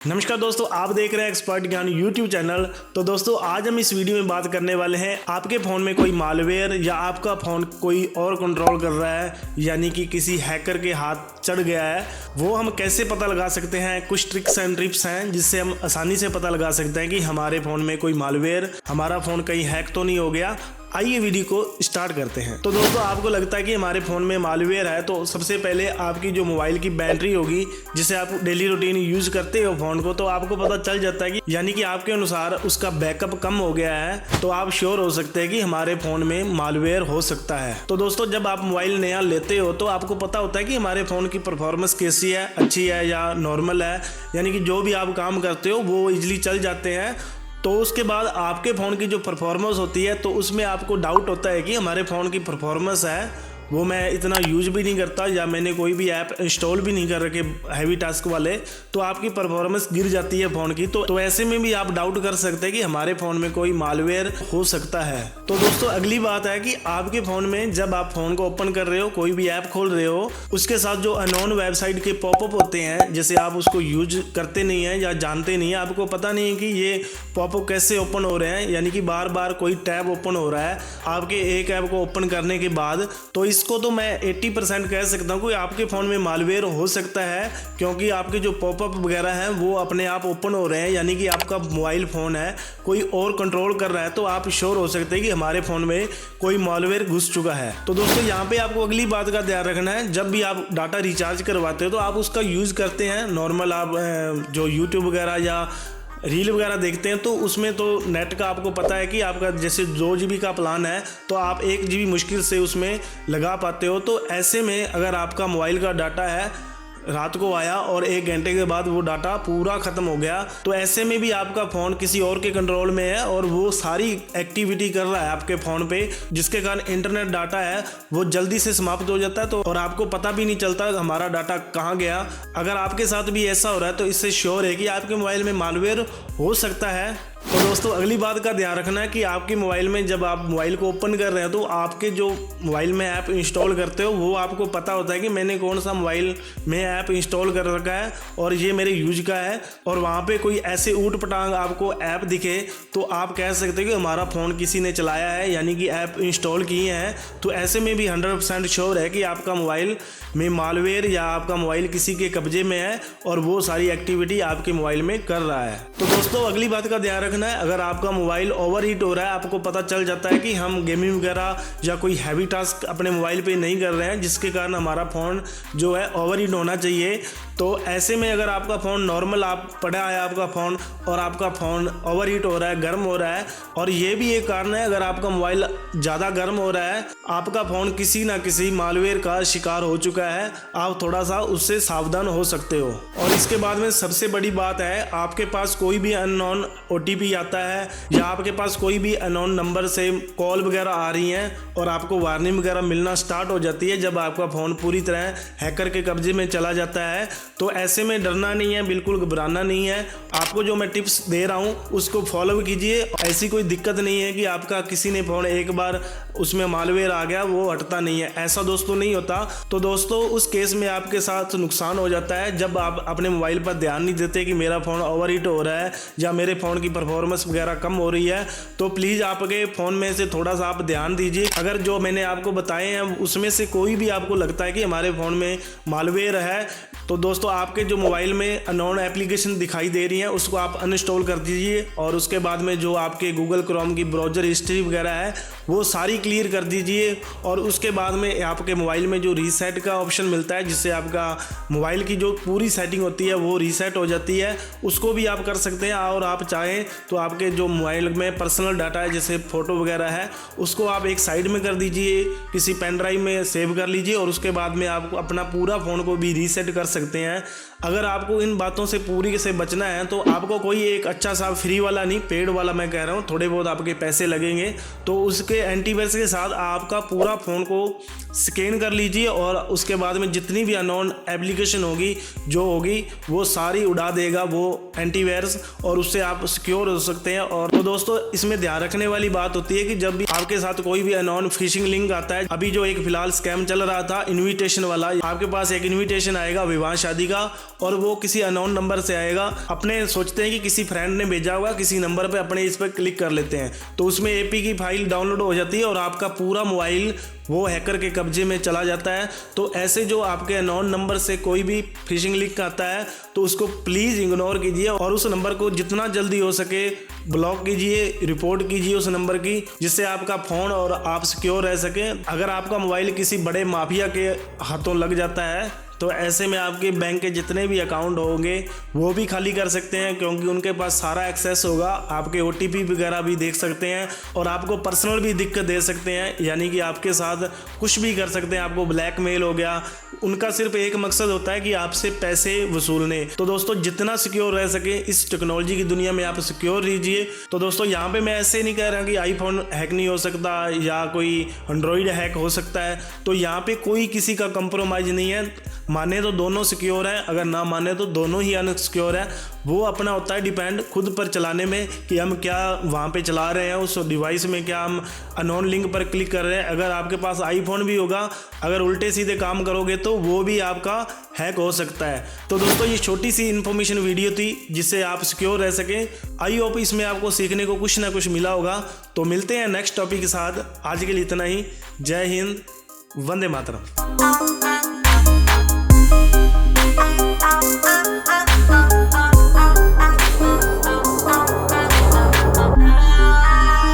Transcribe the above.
नमस्कार दोस्तों, आप देख रहे हैं एक्सपर्ट ज्ञान यूट्यूब चैनल। तो दोस्तों आज हम इस वीडियो में बात करने वाले हैं आपके फ़ोन में कोई मालवेयर या आपका फ़ोन कोई और कंट्रोल कर रहा है, यानी कि किसी हैकर के हाथ चढ़ गया है, वो हम कैसे पता लगा सकते हैं। कुछ ट्रिक्स एंड टिप्स हैं जिससे हम आसानी से पता लगा सकते हैं कि हमारे फ़ोन में कोई मालवेयर, हमारा फ़ोन कहीं हैक तो नहीं हो गया। आइए वीडियो को स्टार्ट करते हैं। तो दोस्तों आपको लगता है कि हमारे फ़ोन में मालवेयर है, तो सबसे पहले आपकी जो मोबाइल की बैटरी होगी, जिसे आप डेली रूटीन यूज़ करते हो फ़ोन को, तो आपको पता चल जाता है कि यानी कि आपके अनुसार उसका बैकअप कम हो गया है, तो आप श्योर हो सकते हैं कि हमारे फ़ोन में मालवेयर हो सकता है। तो दोस्तों जब आप मोबाइल नया लेते हो तो आपको पता होता है कि हमारे फ़ोन की परफॉर्मेंस कैसी है, अच्छी है या नॉर्मल है, यानी कि जो भी आप काम करते हो वो ईजिली चल जाते हैं। तो उसके बाद आपके फ़ोन की जो परफॉर्मेंस होती है, तो उसमें आपको डाउट होता है कि हमारे फ़ोन की परफॉर्मेंस है वो मैं इतना यूज भी नहीं करता, या मैंने कोई भी ऐप इंस्टॉल भी नहीं कर रखे हैवी टास्क वाले, तो आपकी परफॉर्मेंस गिर जाती है फ़ोन की। तो ऐसे में भी आप डाउट कर सकते हैं कि हमारे फ़ोन में कोई मालवेयर हो सकता है। तो दोस्तों अगली बात है कि आपके फ़ोन में जब आप फ़ोन को ओपन कर रहे हो, कोई भी ऐप खोल रहे हो, उसके साथ जो अननोन वेबसाइट के पॉपअप होते हैं, जैसे आप उसको यूज करते नहीं हैं या जानते नहीं हैं, आपको पता नहीं है कि ये पॉपअप कैसे ओपन हो रहे हैं, यानी कि बार बार कोई टैब ओपन हो रहा है आपके एक ऐप को ओपन करने के बाद, तो इसको तो मैं 80% कह सकता हूँ कि आपके फ़ोन में मालवेयर हो सकता है, क्योंकि आपके जो पॉपअप वगैरह हैं वो अपने आप ओपन हो रहे हैं, यानी कि आपका मोबाइल फ़ोन है कोई और कंट्रोल कर रहा है। तो आप श्योर हो सकते हैं कि हमारे फ़ोन में कोई मालवेयर घुस चुका है। तो दोस्तों यहाँ पे आपको अगली बात का ध्यान रखना है, जब भी आप डाटा रिचार्ज करवाते हो तो आप उसका यूज़ करते हैं नॉर्मल, आप जो यूट्यूब वगैरह या रील वगैरह देखते हैं, तो उसमें तो नेट का आपको पता है कि आपका जैसे 2 GB का प्लान है तो आप 1 GB मुश्किल से उसमें लगा पाते हो। तो ऐसे में अगर आपका मोबाइल का डाटा है रात को आया और 1 घंटे के बाद वो डाटा पूरा ख़त्म हो गया, तो ऐसे में भी आपका फ़ोन किसी और के कंट्रोल में है और वो सारी एक्टिविटी कर रहा है आपके फ़ोन पे, जिसके कारण इंटरनेट डाटा है वो जल्दी से समाप्त हो जाता है। तो और आपको पता भी नहीं चलता हमारा डाटा कहाँ गया। अगर आपके साथ भी ऐसा हो रहा है तो इससे श्योर है कि आपके मोबाइल में मालवेयर हो सकता है। तो दोस्तों अगली बात का ध्यान रखना है कि आपके मोबाइल में जब आप मोबाइल को ओपन कर रहे हैं तो आपके जो मोबाइल में ऐप इंस्टॉल करते हो वो आपको पता होता है कि मैंने कौन सा मोबाइल में ऐप इंस्टॉल कर रखा है और ये मेरे यूज का है, और वहाँ पे कोई ऐसे ऊट पटांग आपको ऐप दिखे तो आप कह सकते हो कि हमारा फ़ोन किसी ने चलाया है, यानी कि ऐप इंस्टॉल किए हैं। तो ऐसे में भी 100% श्योर है कि आपका मोबाइल में मालवेयर या आपका मोबाइल किसी के कब्जे में है और वो सारी एक्टिविटी आपके मोबाइल में कर रहा है। तो दोस्तों अगली बात का ध्यान रखना है, अगर आपका मोबाइल ओवर हीट हो रहा है, आपको पता चल जाता है कि हम गेमिंग वगैरह या कोई हैवी टास्क अपने मोबाइल पे नहीं कर रहे हैं जिसके कारण हमारा फ़ोन जो है ओवर हीट होना चाहिए, तो ऐसे में अगर आपका फ़ोन नॉर्मल आप पड़ा है आपका फ़ोन और आपका फ़ोन ओवर हीट हो रहा है, गर्म हो रहा है, और ये भी एक कारण है अगर आपका मोबाइल ज़्यादा गर्म हो रहा है, आपका फ़ोन किसी ना किसी मालवेयर का शिकार हो चुका है, आप थोड़ा सा उससे सावधान हो सकते हो। और इसके बाद में सबसे बड़ी बात है, आपके पास कोई भी अननोन OTP आता है या आपके पास कोई भी अननोन नंबर से कॉल वगैरह आ रही हैं और आपको वार्निंग वगैरह मिलना स्टार्ट हो जाती है जब आपका फ़ोन पूरी तरह हैकर के कब्जे में चला जाता है, तो ऐसे में डरना नहीं है, बिल्कुल घबराना नहीं है। आपको जो मैं टिप्स दे रहा हूँ उसको फॉलो कीजिए। ऐसी कोई दिक्कत नहीं है कि आपका किसी ने फ़ोन एक बार उसमें मालवेयर आ गया वो हटता नहीं है, ऐसा दोस्तों नहीं होता। तो दोस्तों उस केस में आपके साथ नुकसान हो जाता है जब आप अपने मोबाइल पर ध्यान नहीं देते कि मेरा फ़ोन ओवर हीट हो रहा है या मेरे फ़ोन की परफॉर्मेंस वगैरह कम हो रही है। तो प्लीज़ आपके फ़ोन में से थोड़ा सा आप ध्यान दीजिए। अगर जो मैंने आपको बताए हैं उसमें से कोई भी आपको लगता है कि हमारे फ़ोन में मालवेयर है, तो दोस्तों आपके जो मोबाइल में अननोन एप्लीकेशन दिखाई दे रही हैं उसको आप अनइंस्टॉल कर दीजिए, और उसके बाद में जो आपके गूगल क्रोम की ब्राउज़र हिस्ट्री वगैरह है वो सारी क्लियर कर दीजिए। और उसके बाद में आपके मोबाइल में जो रीसेट का ऑप्शन मिलता है, जिससे आपका मोबाइल की जो पूरी सेटिंग होती है वो रीसेट हो जाती है, उसको भी आप कर सकते हैं। और आप चाहें तो आपके जो मोबाइल में पर्सनल डाटा है जैसे फ़ोटो वगैरह है उसको आप एक साइड में कर दीजिए, किसी पेन ड्राइव में सेव कर लीजिए, और उसके बाद में आप अपना पूरा फ़ोन को भी रीसेट कर सकते हैं। अगर आपको इन बातों से पूरी से बचना है तो आपको कोई एक अच्छा सा फ्री वाला नहीं, पेड वाला मैं कह रहा हूँ, थोड़े बहुत आपके पैसे लगेंगे, तो उसके एंटीवायरस के साथ आपका पूरा फ़ोन को स्कैन कर लीजिए और उसके बाद में जितनी भी अननोन एप्लीकेशन होगी जो होगी वो सारी उड़ा देगा वो एंटीवायरस, और उससे आप सिक्योर हो सकते हैं। और तो दोस्तों इसमें ध्यान रखने वाली बात होती है कि जब भी आपके साथ कोई भी अननोन फिशिंग लिंक आता है, अभी जो एक फिलहाल स्कैम चल रहा था इन्विटेशन वाला, आपके पास एक इन्विटेशन आएगा विवाह शादी का और वो किसी अननोन नंबर से आएगा। अपने सोचते हैं कि किसी फ्रेंड ने भेजा होगा किसी नंबर पे, अपने इस पर क्लिक कर लेते हैं तो उसमें एपी की फाइल डाउनलोड हो जाती है और आपका पूरा मोबाइल वो हैकर के कब्जे में चला जाता है। तो ऐसे जो आपके अननोन नंबर से कोई भी फिशिंग लिंक आता है तो उसको प्लीज़ इग्नोर कीजिए और उस नंबर को जितना जल्दी हो सके ब्लॉक कीजिए, रिपोर्ट कीजिए उस नंबर की, जिससे आपका फ़ोन और आप सिक्योर रह सकें। अगर आपका मोबाइल किसी बड़े माफिया के हाथों लग जाता है तो ऐसे में आपके बैंक के जितने भी अकाउंट होंगे वो भी खाली कर सकते हैं, क्योंकि उनके पास सारा एक्सेस होगा। आपके ओटीपी वगैरह भी देख सकते हैं और आपको पर्सनल भी दिक्कत दे सकते हैं, यानी कि आपके साथ कुछ भी कर सकते हैं। आपको ब्लैकमेल हो गया। उनका सिर्फ एक मकसद होता है कि आपसे पैसे वसूलने। तो दोस्तों जितना सिक्योर रह सके इस टेक्नोलॉजी की दुनिया में आप सिक्योर रहिए। तो दोस्तों यहाँ पे मैं ऐसे नहीं कह रहा कि आईफोन हैक नहीं हो सकता या कोई एंड्रॉयड हैक हो सकता है। तो यहाँ पे कोई किसी का कंप्रोमाइज़ नहीं है। माने तो दोनों सिक्योर हैं, अगर ना माने तो दोनों ही अनसिक्योर है। वो अपना होता है डिपेंड खुद पर चलाने में कि हम क्या वहाँ पे चला रहे हैं, उस डिवाइस में क्या हम अननोन लिंक पर क्लिक कर रहे हैं। अगर आपके पास आईफोन भी होगा, अगर उल्टे सीधे काम करोगे तो वो भी आपका हैक हो सकता है। तो दोस्तों ये छोटी सी इन्फॉर्मेशन वीडियो थी जिससे आप सिक्योर रह सकें। आई होप इसमें आपको सीखने को कुछ ना कुछ मिला होगा। तो मिलते हैं नेक्स्ट टॉपिक के साथ। आज के लिए इतना ही। जय हिंद, वंदे मातरम।